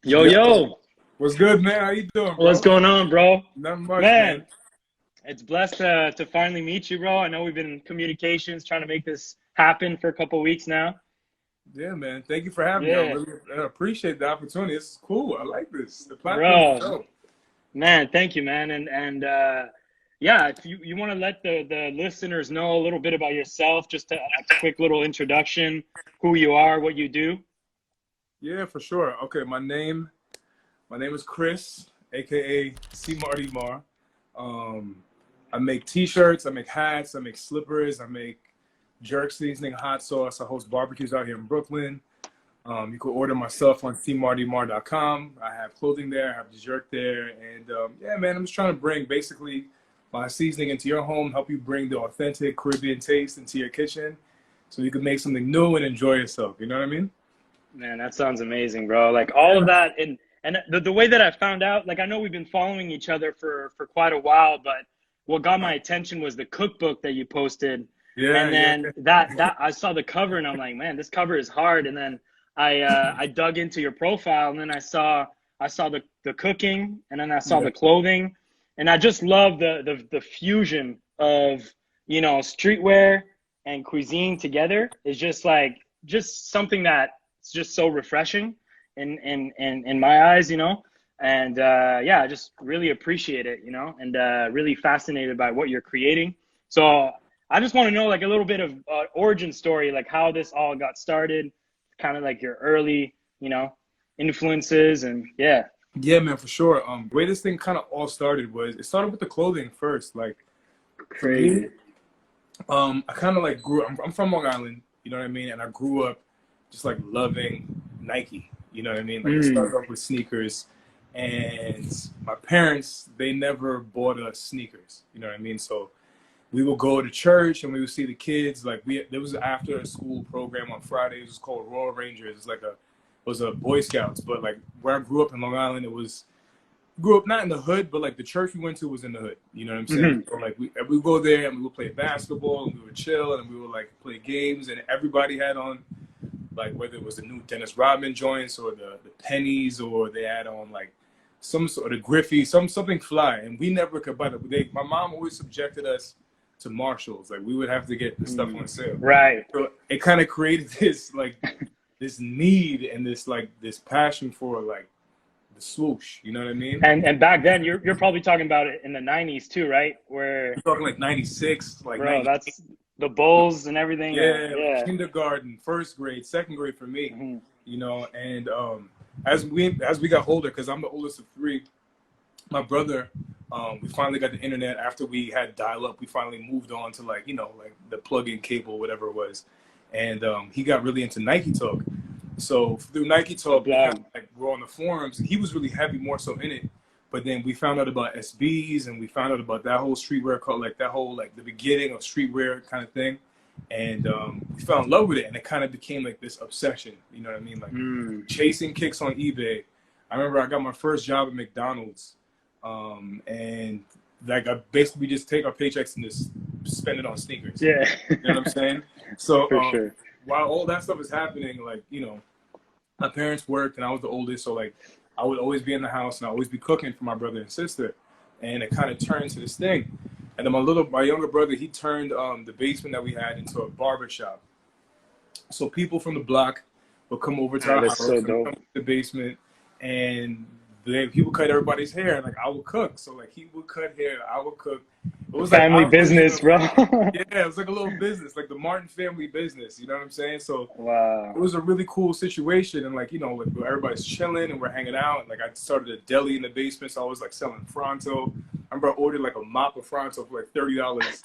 Yo, Yo, yo, what's good, man? How you doing, what's bro? going on, bro? Not much, man. Man, it's blessed to finally meet you, bro. I know we've been in communications trying to make this happen for a couple weeks now. Yeah, man. Thank you for having me. I Yeah, really appreciate the opportunity. This is cool. I like this. The platform is bro, dope. man, thank you, man. And yeah, if you want to let the listeners know a little bit about yourself, just a quick little introduction, who you are, what you do. Yeah, for sure. Okay, my name is Chris, aka Cmarty Mar. Um, I make T-shirts, I make hats, I make slippers, I make jerk seasoning, hot sauce. I host barbecues out here in Brooklyn. You can order my stuff on cmartymar.com. I have clothing there, I have the jerk there, and yeah, man, I'm just trying to bring basically my seasoning into your home, help you bring the authentic Caribbean taste into your kitchen, so you can make something new and enjoy yourself. You know what I mean? Man, that sounds amazing, bro. Like all of Yeah, that, and the way that I found out, like I know we've been following each other for quite a while, but what got my attention was the cookbook that you posted, yeah, and yeah. then that I saw the cover and I'm like, man, this cover is hard. And then I dug into your profile and then I saw the cooking and then I saw Yeah. the clothing, and I just love the fusion of streetwear and cuisine together. Is just like just something that it's just so refreshing in my eyes, and yeah, I just really appreciate it, and really fascinated by what you're creating. So I just want to know like a little bit of origin story, like how this all got started, kind of like your early, influences, and yeah. Yeah, man, for sure. The way this thing kind of all started was it started with the clothing first. Like for me, Crazy. I kind of like I'm from Long Island, you know what I mean? And I grew up just like loving Nike, you know what I mean? Like it Mm. started off with sneakers, and my parents, they never bought us sneakers, you know what I mean? So we would go to church and we would see the kids. Like there was after a school program on Fridays. It was called Royal Rangers. It's like it was a Boy Scouts, but like where I grew up in Long Island, it was grew up not in the hood, but like the church we went to was in the hood. You know what I'm saying? Hmm. So like we go there and we would play basketball and we would chill and we would like play games, and everybody had on like whether it was the new Dennis Rodman joints or the pennies, or they had on like some sort of Griffey, something fly, and we never could buy it. My mom always subjected us to Marshalls. Like we would have to get the stuff on sale. Right. So it kind of created this like this need and this passion for like the swoosh. You know what I mean? And back then, you're probably talking about it in the '90s too, right? Where, We're talking like 96, like bro, 90. that's the Bulls and everything. Yeah, like Yeah. kindergarten, first grade, second grade for me. Hmm. You know, and as we got older, because I'm the oldest of three, my brother, we finally got the internet after we had dial up. We finally moved on to like like the plug-in cable, whatever it was, and he got really into Nike Talk. So through Nike The Talk, we kind blog. of like were on the forums. He was really heavy, more so in it. But then we found out about SBs, and we found out about that whole streetwear called like that whole like the beginning of streetwear kind of thing, and we fell in love with it, and it kind of became like this obsession. You know what I mean? Like Mm. chasing kicks on eBay. I remember I got my first job at McDonald's, and like I basically just take our paychecks and just spend it on sneakers. Yeah. You know what I'm saying? So For sure. while all that stuff is happening, like my parents worked and I was the oldest, so like I would always be in the house and I would always be cooking for my brother and sister, and it kind of turned into this thing. And then my younger brother, he turned the basement that we had into a barber shop. So people from the block would come over to Ah, our that's house so and come dope. to the basement, and he would cut everybody's hair, and like I would cook. So like he would cut hair, I would cook. It was like Family our version business, of bro. like, yeah, it was like a little business, like the Martin family business. You know what I'm saying? So it Wow. was a really cool situation, and like like everybody's chilling and we're hanging out, and like I started a deli in the basement, so I was like selling Fronto. I remember I ordered like a mop of Fronto for like $30.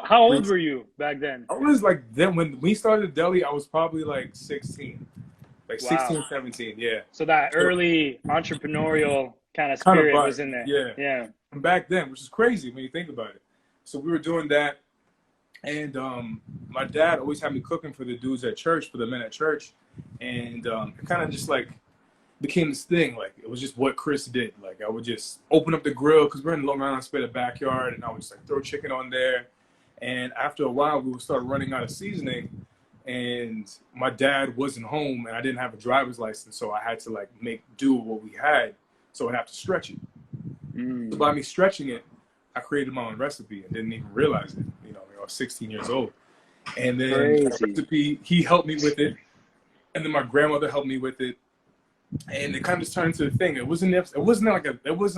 How old were you back then? I was like then when we started the deli, I was probably like 16, like Wow. 16, 17, yeah. So that So early entrepreneurial kind of kind of spirit vibe, was in there. yeah. Yeah. And back then, which is crazy when you think about it. So we were doing that, and my dad always had me cooking for the dudes at church, for the men at church, and it kind of just like became this thing. Like it was just what Chris did. Like I would just open up the grill because we're in Long Island, spit a backyard, and I would just like throw chicken on there. And after a while, we would start running out of seasoning, and my dad wasn't home, and I didn't have a driver's license, so I had to like make do with what we had. So I have to stretch it. So by me stretching it, I created my own recipe and didn't even realize it. You know, I was 16 years old, and then the recipe, he helped me with it, and then my grandmother helped me with it, and it kind of just turned into a thing. It wasn't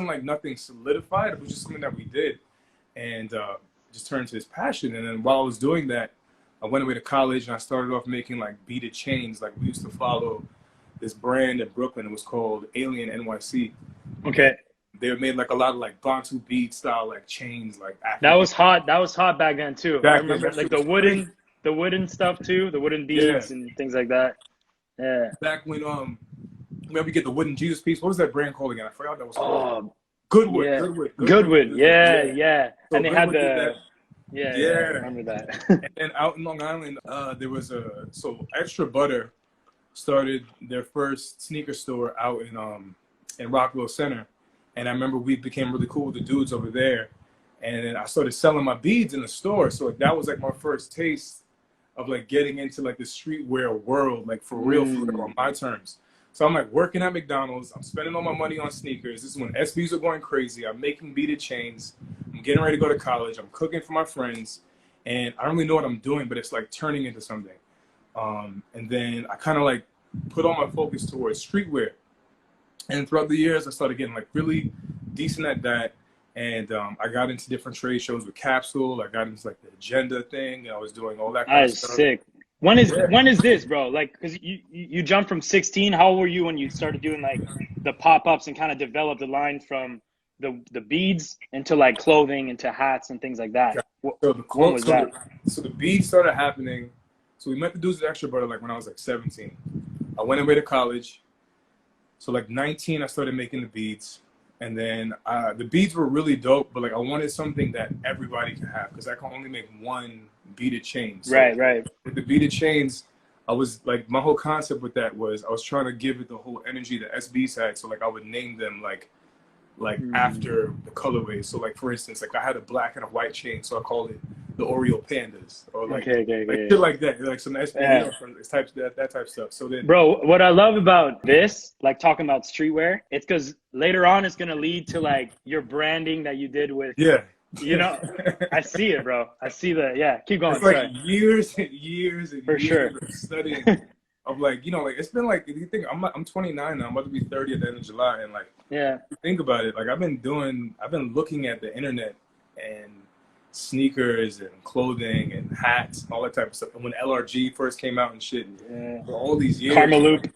like nothing solidified. It was just something that we did, and just turned into this passion. And then while I was doing that, I went away to college and I started off making like beaded chains. Like we used to follow this brand in Brooklyn. It was called Alien NYC. Okay. They made like a lot of like Bantu bead style like chains, like African. That was hot. That was hot back then too. I remember like the wooden stuff too, the wooden beads and things like that. Yeah. Back when remember we get the wooden Jesus piece. What was that brand called again? I forgot what that was called. Goodwood. Yeah. Goodwood. Yeah. So and they had the yeah, I remember that. And out in Long Island, there was Extra Butter started their first sneaker store out in Rockville Center. And I remember we became really cool with the dudes over there. And then I started selling my beads in the store. So that was like my first taste of like getting into like the streetwear world, like for real, on my terms. So I'm like working at McDonald's. I'm spending all my money on sneakers. This is when SBs are going crazy. I'm making beaded chains. I'm getting ready to go to college. I'm cooking for my friends. And I don't really know what I'm doing, but it's like turning into something. And then I kind of like put all my focus towards streetwear. And throughout the years, I started getting like really decent at that. And I got into different trade shows with Capsule. I got into like the agenda thing. And I was doing all that kind of stuff. Sick. When is this, bro? Like, because you jumped from 16. How old were you when you started doing like the pop-ups and kind of developed the line from the beads into like clothing, into hats and things like that? So the beads started happening. So we met the dudes at Extra Butter like when I was like 17. I went away to college. So like 19, I started making the beads. And then the beads were really dope, but like I wanted something that everybody could have because I can only make one beaded chain. So right. With the beaded chains, I was like, my whole concept with that was I was trying to give it the whole energy that SBs had. So like I would name them like after the colorways. So like for instance, like I had a black and a white chain, so I called it the Oreo Pandas, or like shit like that, like some SB that type of stuff. So then, bro, what I love about this, like talking about streetwear, it's because later on it's gonna lead to like your branding that you did with you know. I see it, bro. I see the keep going. It's like years and years and for years sure of studying. Of like, you know, like it's been like, if you think I'm 29 now, I'm about to be 30 at the end of July, and like think about it, like I've been looking at the internet and sneakers and clothing and hats and all that type of stuff. And when LRG first came out and shit, for all these years, Karma Loop,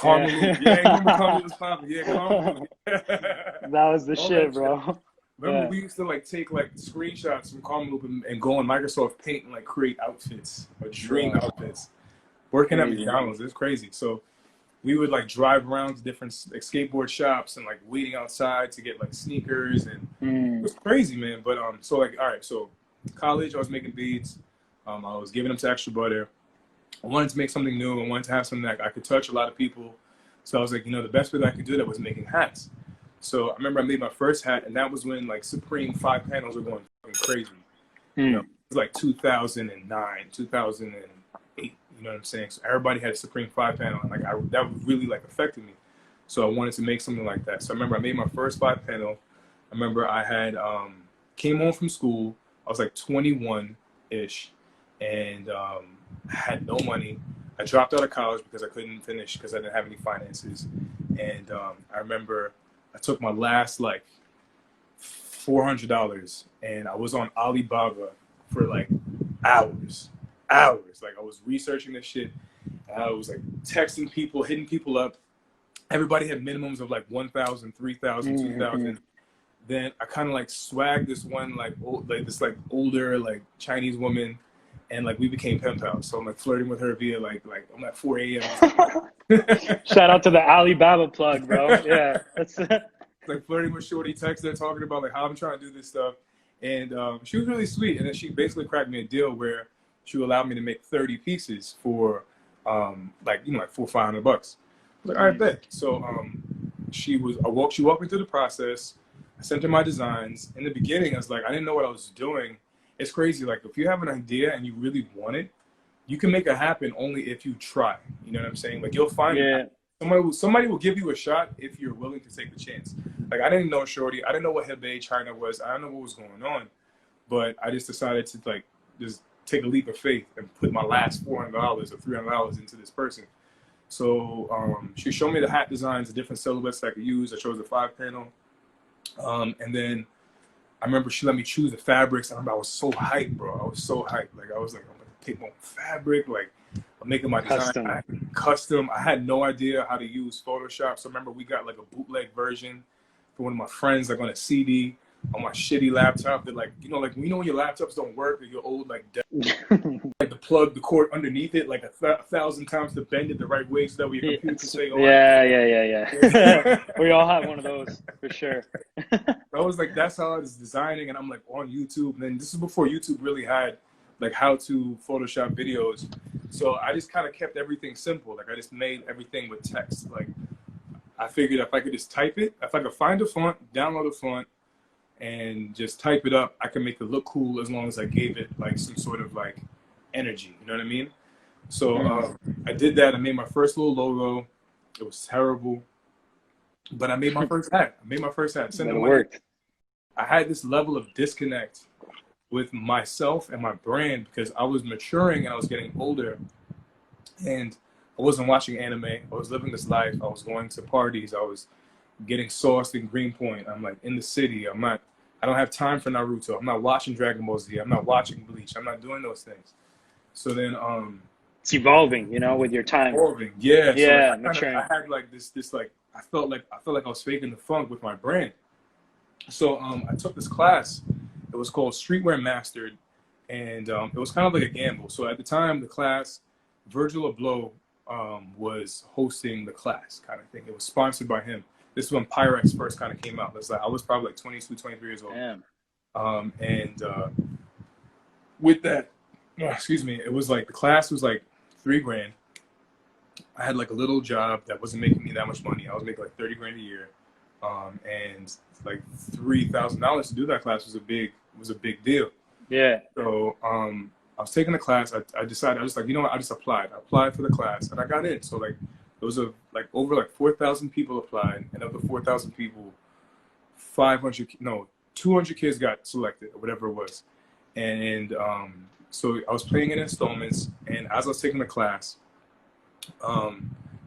remember Karma was popping, Karma Loop. That was the shit, bro. Remember we used to like take like screenshots from Karma Loop and go on Microsoft Paint and like create outfits or dream outfits. Working at McDonald's, it's crazy. So we would like drive around to different like skateboard shops and like waiting outside to get like sneakers, and it was crazy, man. But so like, all right, so college, I was making beads. I was giving them to Extra Butter. I wanted to make something new. I wanted to have something that I could touch a lot of people. So I was like, you know, the best way that I could do that was making hats. So I remember I made my first hat, and that was when like Supreme 5 panels were going crazy. You know, it was like 2009, 2008. You know what I'm saying? So everybody had a Supreme 5 panel, and like that really like affected me. So I wanted to make something like that. So I remember I made my first 5 panel. I remember I had came home from school. I was like 21-ish, and I had no money. I dropped out of college because I couldn't finish because I didn't have any finances. And I remember I took my last like $400, and I was on Alibaba for like hours. Like I was researching this shit. I was like texting people, hitting people up. Everybody had minimums of like 1,000, 3,000, 2,000. Then I kind of like swagged this one like older like Chinese woman, and like we became pen pals. So I'm like flirting with her via like I'm at 4 a.m. Shout out to the Alibaba plug, bro. Yeah, that's like flirting with Shorty, texting her, talking about like how I'm trying to do this stuff. And she was really sweet. And then she basically cracked me a deal where she allowed me to make 30 pieces for like $400 or $500. I was like, all right, bet. So she walked me through the process. I sent her my designs. In the beginning, I was like, I didn't know what I was doing. It's crazy. Like if you have an idea and you really want it, you can make it happen only if you try. You know what I'm saying? Like, you'll find Yeah. somebody will give you a shot if you're willing to take the chance. Like, I didn't know Shorty. I didn't know what Hebei China was. I don't know what was going on. But I just decided to, like, just take a leap of faith and put my last $400 or $300 into this person. So she showed me the hat designs, the different silhouettes that I could use. I chose the 5-panel. And then I remember she let me choose the fabrics. I remember I was so hyped, bro. I was so hyped. Like, I was like, I'm going to pick my fabric. Like, I'm making my design custom. I had no idea how to use Photoshop. So I remember we got like a bootleg version for one of my friends, like on a CD on my shitty laptop that, like, you know, like, you know when your laptops don't work or your old, like, like the plug, the cord underneath it, like 1,000 times to bend it the right way so that your computer can stay on. Yeah. We all have one of those for sure. I was like, that's how I was designing, and I'm like on YouTube. And then this is before YouTube really had like how to Photoshop videos. So I just kind of kept everything simple. Like, I just made everything with text. Like, I figured if I could just type it, if I could find a font, download a font, and just type it up, I can make it look cool as long as I gave it like some sort of like energy. You know what I mean? So I did that. I made my first little logo. It was terrible, but I made my first hat. It worked. I had this level of disconnect with myself and my brand because I was maturing and I was getting older, and I wasn't watching anime. I was living this life. I was going to parties. I was getting sauced in Greenpoint. I'm like in the city. I don't have time for Naruto. I'm not watching Dragon Ball Z. I'm not watching Bleach. I'm not doing those things. So then it's evolving, you know, with your time. Evolving. Yeah. Yeah, So maturing. I had like this like I felt like I was faking the funk with my brand. So I took this class. It was called Streetwear Mastered, and it was kind of like a gamble. So at the time, the class, Virgil Abloh was hosting the class kind of thing. It was sponsored by him. This is when Pyrex first kind of came out. It's like I was probably like 22, 23 years old. Damn. With that, excuse me, it was like the class was like $3,000. I had like a little job that wasn't making me that much money. I was making like 30 grand a year, and like $3,000 to do that class was a big deal. Yeah. So I was taking the class. I decided, I was like, you know what? I just applied. I applied for the class and I got in. So like there was over 4,000 people applied, and of the 4,000 people, 200 kids got selected or whatever it was. And so I was paying in installments, and as I was taking the class,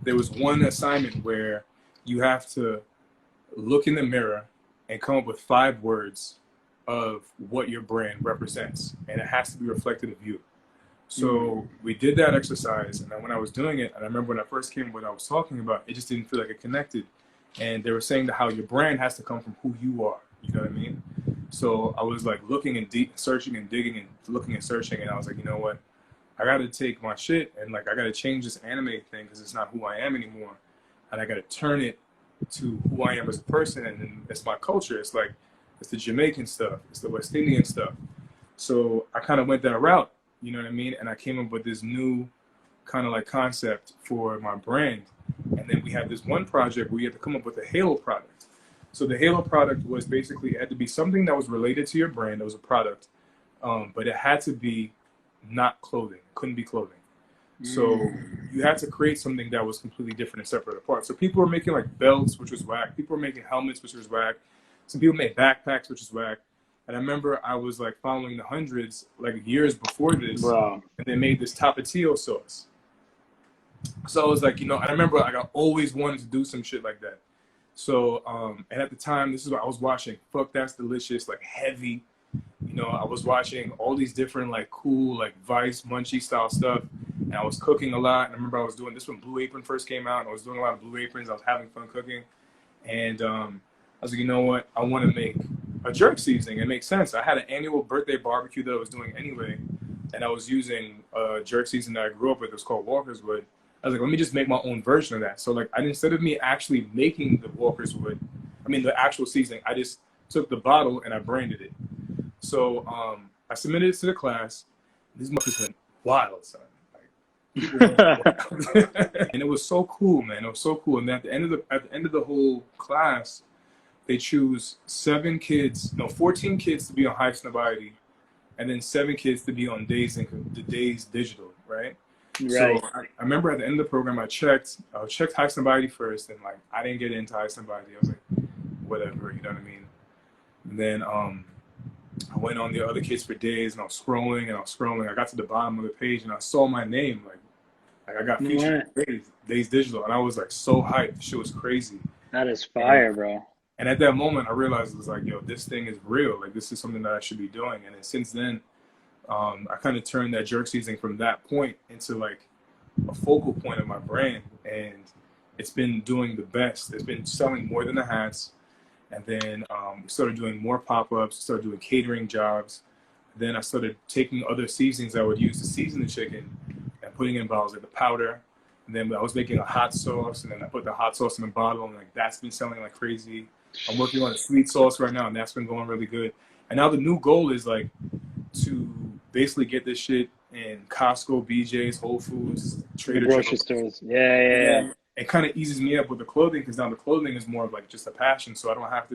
there was one assignment where you have to look in the mirror and come up with 5 words of what your brand represents, and it has to be reflected of you. So we did that exercise, and then when I was doing it, and I remember when I first came, what I was talking about, it just didn't feel like it connected. And they were saying that how your brand has to come from who you are. You know what I mean? So I was like looking and searching and digging and looking and searching, and I was like, you know what? I got to take my shit and like I got to change this anime thing because it's not who I am anymore, and I got to turn it to who I am as a person, and then it's my culture. It's like it's the Jamaican stuff, it's the West Indian stuff. So I kind of went that route, you know what I mean? And I came up with this new kind of like concept for my brand. And then we had this one project where we had to come up with a halo product. So the halo product was basically, it had to be something that was related to your brand. It was a product, but it had to be not clothing. It couldn't be clothing. So you had to create something that was completely different and separate apart. So people were making like belts, which was whack. People were making helmets, which was whack. Some people made backpacks, which is whack. And I remember I was like following the hundreds like years before this, Wow. And they made this tapatio sauce. So I was like, you know, I remember like I always wanted to do some shit like that. So, and at the time, this is what I was watching. Fuck That's Delicious, like heavy. You know, I was watching all these different like cool, like Vice, Munchie style stuff. And I was cooking a lot. And I remember I was doing this when Blue Apron first came out. And I was doing a lot of Blue Aprons. I was having fun cooking. And I was like, you know what? I want to make a jerk seasoning. It makes sense. I had an annual birthday barbecue that I was doing anyway. And I was using a jerk seasoning that I grew up with. It was called Walker's Wood. I was like, let me just make my own version of that. So like, instead of me actually making the Walker's Wood, the actual seasoning, I just took the bottle and I branded it. So I submitted it to the class. These motherfuckers went wild, son. And it was so cool, man. It was so cool. And at the end of the whole class, they choose 14 kids to be on High Snobiety, and then 7 kids to be on Days Digital. right? Right. So I remember at the end of the program, I checked High Somebody first, and like I didn't get into High Somebody. I was like, whatever, you know what I mean? And then I went on the other kids for days, and I was scrolling. I got to the bottom of the page, and I saw my name, like I got featured in Days Digital, and I was like so hyped. The shit was crazy. That is fire, bro. And at that moment, I realized it was like, yo, this thing is real. Like, this is something that I should be doing. And then since then, I kind of turned that jerk seasoning from that point into like a focal point of my brand. And it's been doing the best. It's been selling more than the hats. And then we started doing more pop-ups, started doing catering jobs. Then I started taking other seasonings I would use to season the chicken and putting in bottles like the powder. And then I was making a hot sauce, and then I put the hot sauce in a bottle, and like that's been selling like crazy. I'm working on a sweet sauce right now, and that's been going really good. And now the new goal is like to basically get this shit in Costco, BJ's, Whole Foods, Trader Joe's. Grocery stores. Yeah. It kind of eases me up with the clothing, because now the clothing is more of like just a passion, so I don't have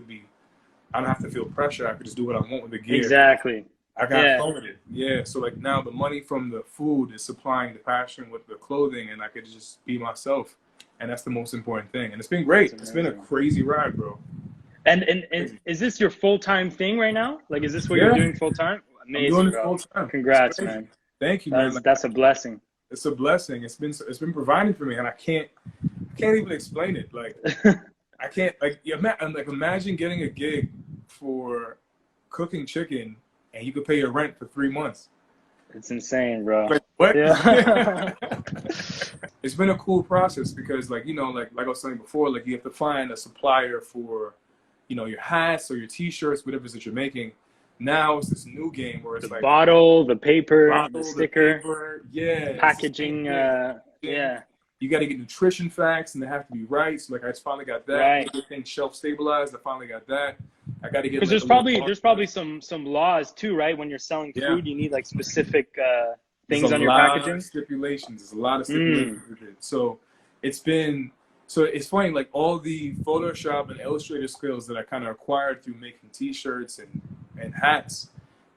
to feel pressure. I could just do what I want with the gear. Exactly. I got fun with it. Yeah. So like now the money from the food is supplying the passion with the clothing, and I could just be myself. And that's the most important thing. And it's been great. It's been a crazy ride, bro. And is this your full-time thing right now? Like, is this what you're doing full-time? Amazing, I'm doing bro. it full-time. Congrats, man. Thank you, man. That's a blessing. It's a blessing. It's been providing for me, and I can't even explain it. Like, I can't, like imagine getting a gig for cooking chicken, and you could pay your rent for 3 months. It's insane, bro. Like, what? Yeah. It's been a cool process, because like, you know, like I was saying before, like you have to find a supplier for, you know, your hats or your t-shirts, whatever it is that you're making. Now it's this new game where it's the like bottle, the paper, the sticker, packaging. You got to get nutrition facts, and they have to be right. So like I just finally got that. Right. Everything shelf stabilized. I finally got that. I got to get. Because there's probably some laws too, right? When you're selling food, you need like specific things on your packaging. Stipulations. There's a lot of stipulations with it. So it's funny, like all the Photoshop and Illustrator skills that I kind of acquired through making T-shirts and hats,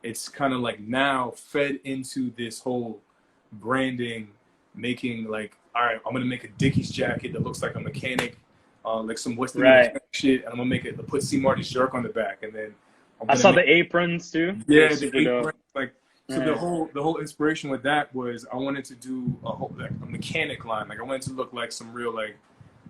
it's kind of like now fed into this whole branding, making like, all right, I'm gonna make a Dickies jacket that looks like a mechanic, like some West Indian shit, and I'm gonna make it put Cmarty's jerk on the back, and then I saw the aprons too. Yeah, the aprons, like. So the whole inspiration with that was I wanted to do a mechanic line. Like I wanted to look like some real like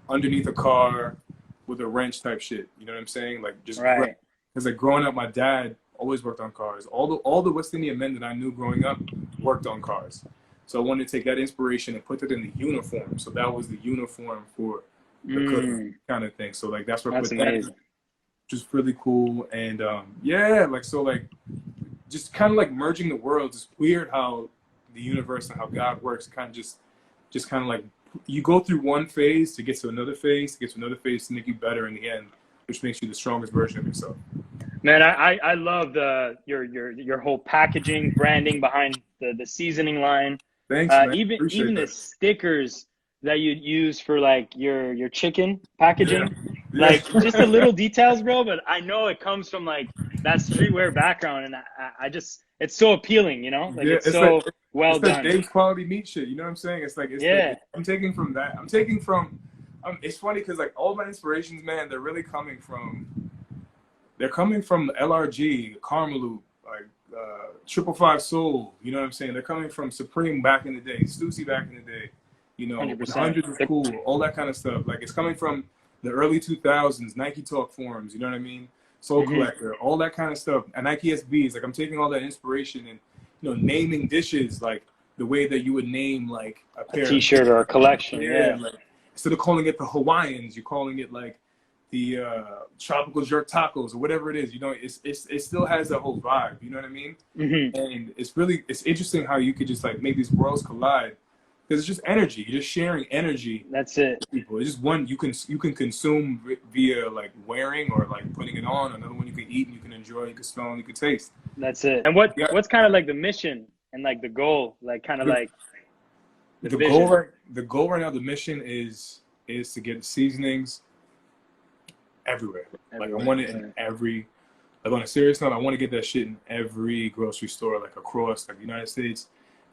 underneath a car with a wrench type shit. You know what I'm saying? Like just because like growing up, my dad always worked on cars. All the West Indian men that I knew growing up worked on cars. So I wanted to take that inspiration and put it in the uniform. So that was the uniform for the cooking kind of thing. So like that's what I put that in, which is really cool. And just kind of like merging the worlds. It's weird how the universe and how God works. Kind of just kind of like you go through one phase to get to another phase, to make you better in the end, which makes you the strongest version of yourself. Man, I love your whole packaging, branding behind the seasoning line. Thanks, man. Even the stickers that you'd use for like your chicken packaging, like just the little details, bro. But I know it comes from like that streetwear background, and I just, it's so appealing, you know, like it's so like, well done. It's Dave's quality meat shit, you know what I'm saying? It's like I'm taking from that. It's funny because like all my inspirations, man, they're coming from LRG, Karmaloop, like 555 Soul, you know what I'm saying? They're coming from Supreme back in the day, Stussy back in the day, you know, 100 was cool, all that kind of stuff. Like it's coming from the early 2000s, Nike Talk forums, you know what I mean? Soul Collector, all that kind of stuff, and Nike SBs. Like I'm taking all that inspiration and, you know, naming dishes like the way that you would name like a T-shirt or a collection. Like, instead of calling it the Hawaiians, you're calling it like the tropical jerk tacos or whatever it is. You know, it still has that whole vibe. You know what I mean? And it's interesting how you could just like make these worlds collide. Because it's just energy. You're just sharing energy. That's it. With people. It's just one you can consume via like wearing or like putting it on. Another one you can eat and you can enjoy. You can smell and you can taste. That's it. And what's kind of like the mission and like the goal, like kind of like the vision? The goal right now. The mission is to get seasonings everywhere. Like I want it in every. Like on a serious note, I want to get that shit in every grocery store, like across like the United States.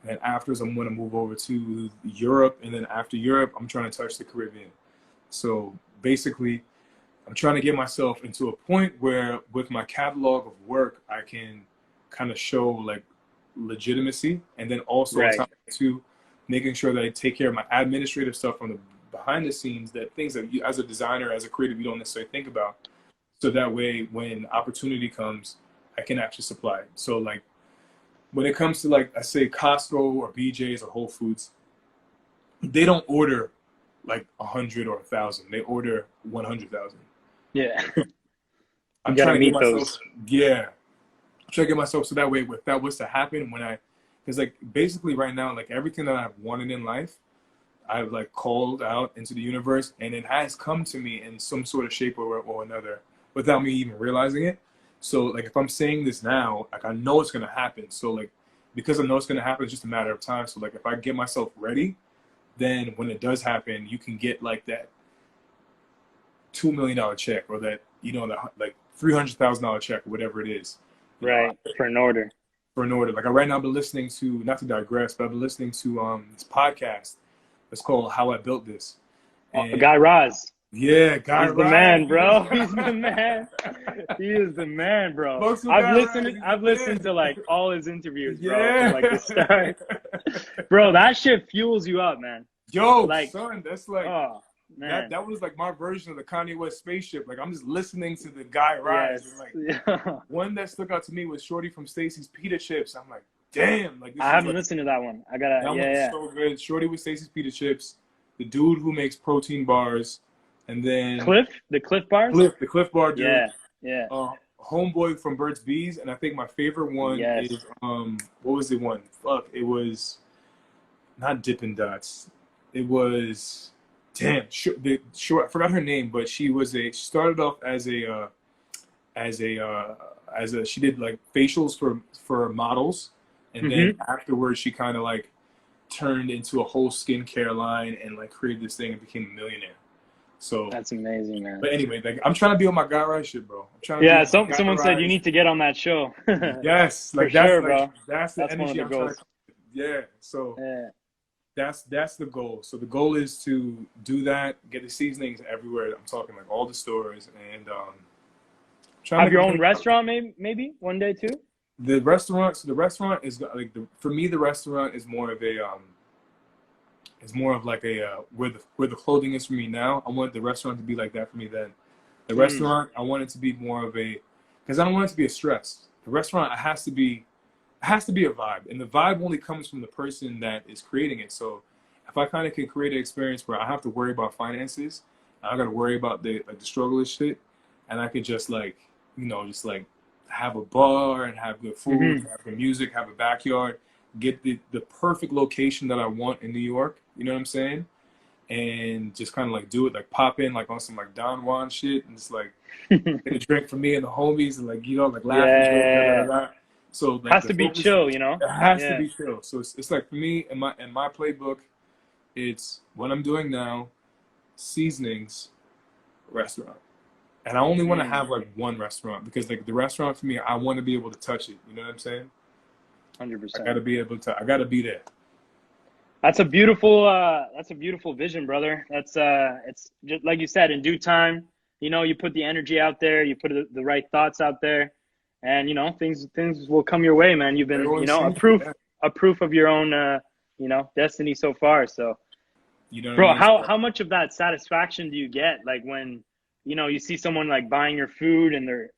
And afterwards, I'm going to move over to Europe. And then after Europe, I'm trying to touch the Caribbean. So basically, I'm trying to get myself into a point where with my catalog of work, I can kind of show like legitimacy, and then also to making sure that I take care of my administrative stuff from the behind the scenes, that things that you, as a designer, as a creative, you don't necessarily think about. So that way, when opportunity comes, I can actually supply it. So like when it comes to like, I say Costco or BJ's or Whole Foods, they don't order like 100 or 1,000. They order 100,000. Yeah. I'm trying to meet those. Yeah. I'm trying to get myself so that way, if that was to happen, because like basically right now, like everything that I've wanted in life, I've like called out into the universe, and it has come to me in some sort of shape or another without me even realizing it. So like if I'm saying this now, like I know it's gonna happen. So like because I know it's gonna happen, it's just a matter of time. So like if I get myself ready, then when it does happen, you can get like that $2 million check, or that, you know, that like $300,000 check, or whatever it is. Right, for an order. For an order. Like right now I've been listening to, not to digress, but I've been listening to this podcast. It's called How I Built This. And Guy Raz. Yeah, Guy Raz. He's the man, bro. He's the man. He is the man, bro. I've listened to like all his interviews, bro. Yeah. From, like the start. Bro, that shit fuels you up, man. Yo, like, son, that's like, oh, man. That was like my version of the Kanye West spaceship. Like I'm just listening to the Guy Raz. Yes. Like one that stuck out to me was Shorty from Stacy's Pita Chips. I'm like, damn. Like I haven't listened to that one. I gotta. That one's so good. Shorty with Stacy's Pita Chips. The dude who makes protein bars, and then the Cliff bars. The Cliff Bar dude. Yeah. Homeboy from Burt's Bees, and I think my favorite one is what was the one? Fuck, it was not Dippin' Dots. It was. Damn, I forgot her name, but she started off as she did like facials for models, and then afterwards she kind of like turned into a whole skincare line and like created this thing and became a millionaire. So that's amazing, man. But anyway, like I'm trying to be on my Guy Raz shit, bro. I'm trying to someone said you need to get on that show. Yes, like that's bro. That's the energy I'm trying to. Yeah, so. Yeah. That's the goal. So the goal is to do that, get the seasonings everywhere. I'm talking like all the stores, and have your own restaurant maybe one day too. The restaurant. So the restaurant is like for me. The restaurant is more of a where the clothing is for me now. I want the restaurant to be like that for me then. The restaurant, I want it to be more of because I don't want it to be a stress. The restaurant, it has to be a vibe, and the vibe only comes from the person that is creating it. So if I kind of can create an experience where I have to worry about finances, I got to worry about the struggle and shit, and I could just like, you know, just like have a bar and have good food, have good music, have a backyard, get the perfect location that I want in New York, you know what I'm saying? And just kind of like do it, like pop in like on some like Don Juan shit, and just like get a drink for me and the homies, and like, you know, like laughing. So like, has to be chill, you know. It has to be chill. So it's like for me in my playbook, it's what I'm doing now, seasonings, restaurant, and I only want to have like one restaurant, because like the restaurant for me, I want to be able to touch it. You know what I'm saying? 100%. I gotta be there. That's a beautiful vision, brother. That's it's just like you said, in due time. You know, you put the energy out there, you put the right thoughts out there. And, you know, things will come your way, man. You've been, you know, a proof of your own, you know, destiny so far. So, you know, bro, how much of that satisfaction do you get? Like when, you know, you see someone like buying your food and they're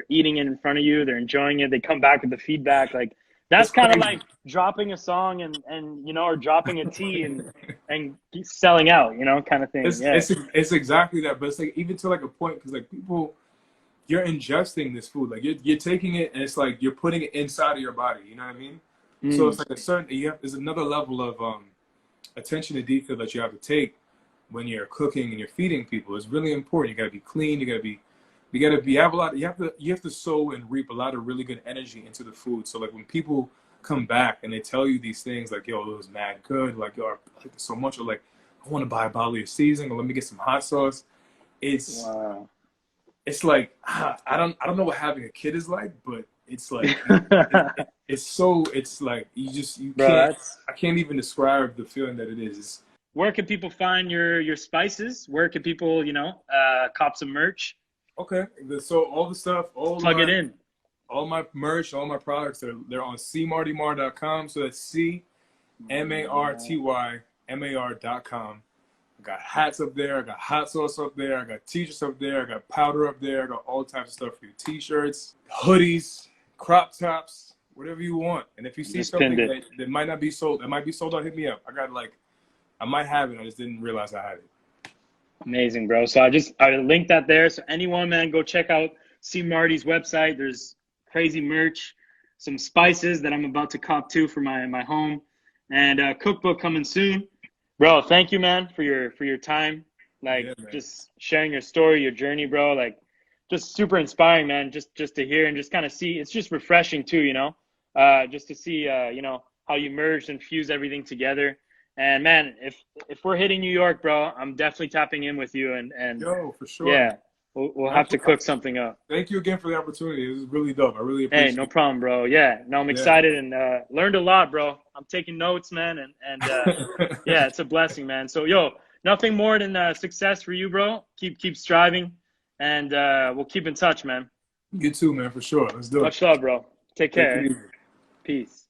eating it in front of you, they're enjoying it, they come back with the feedback. Like that's kind of like dropping a song and, you know, or dropping a tea and selling out, you know, kind of thing. It's exactly that. But it's like, even to like a point, because like people, you're ingesting this food, like you're taking it, and it's like you're putting it inside of your body. You know what I mean? So it's like there's another level of attention to detail that you have to take when you're cooking and you're feeding people. It's really important. You got to be clean. You have to sow and reap a lot of really good energy into the food. So like when people come back and they tell you these things like, yo, it was mad good, like, yo, I like it so much, or like, I want to buy a bottle of your seasoning, or let me get some hot sauce. It's like, I don't know what having a kid is like, but It's like it's like you Bro, can't. that's I can't even describe the feeling that it is. where can people find your spices? Where can people, cop some merch? Okay, so all the stuff, Plug it in. all my merch, all my products, they're on cmartymar.com. So that's CMartymar.com. I got hats up there. I got hot sauce up there. I got t-shirts up there. I got powder up there. I got all types of stuff for you. T-shirts, hoodies, crop tops, whatever you want. And if you see Just something pinned it. that might not be sold, that might be sold out, hit me up. I might have it. I just didn't realize I had it. Amazing, bro. So I linked that there. So anyone, man, go check out Cmarty's website. There's crazy merch, some spices that I'm about to cop to for my home, and a cookbook coming soon. Bro, thank you, man, for your time. Like, Yeah, just sharing your story, your journey, bro. Like, just super inspiring, man. Just to hear and just kind of see. It's just refreshing too, just to see, how you merged and fused everything together. And man, if we're hitting New York, bro, I'm definitely tapping in with you. And Yo, for sure. yeah, we'll have to cook something up. Thank you again for the opportunity. This is really dope. I really appreciate it. Hey, no problem, bro. Yeah, no, I'm excited and learned a lot, bro. I'm taking notes, man, and yeah, it's a blessing, man. So, nothing more than success for you, bro. Keep striving, and we'll keep in touch, man. You too, man, for sure. Let's do it. Much love, bro. Take care. Take it easy. Peace.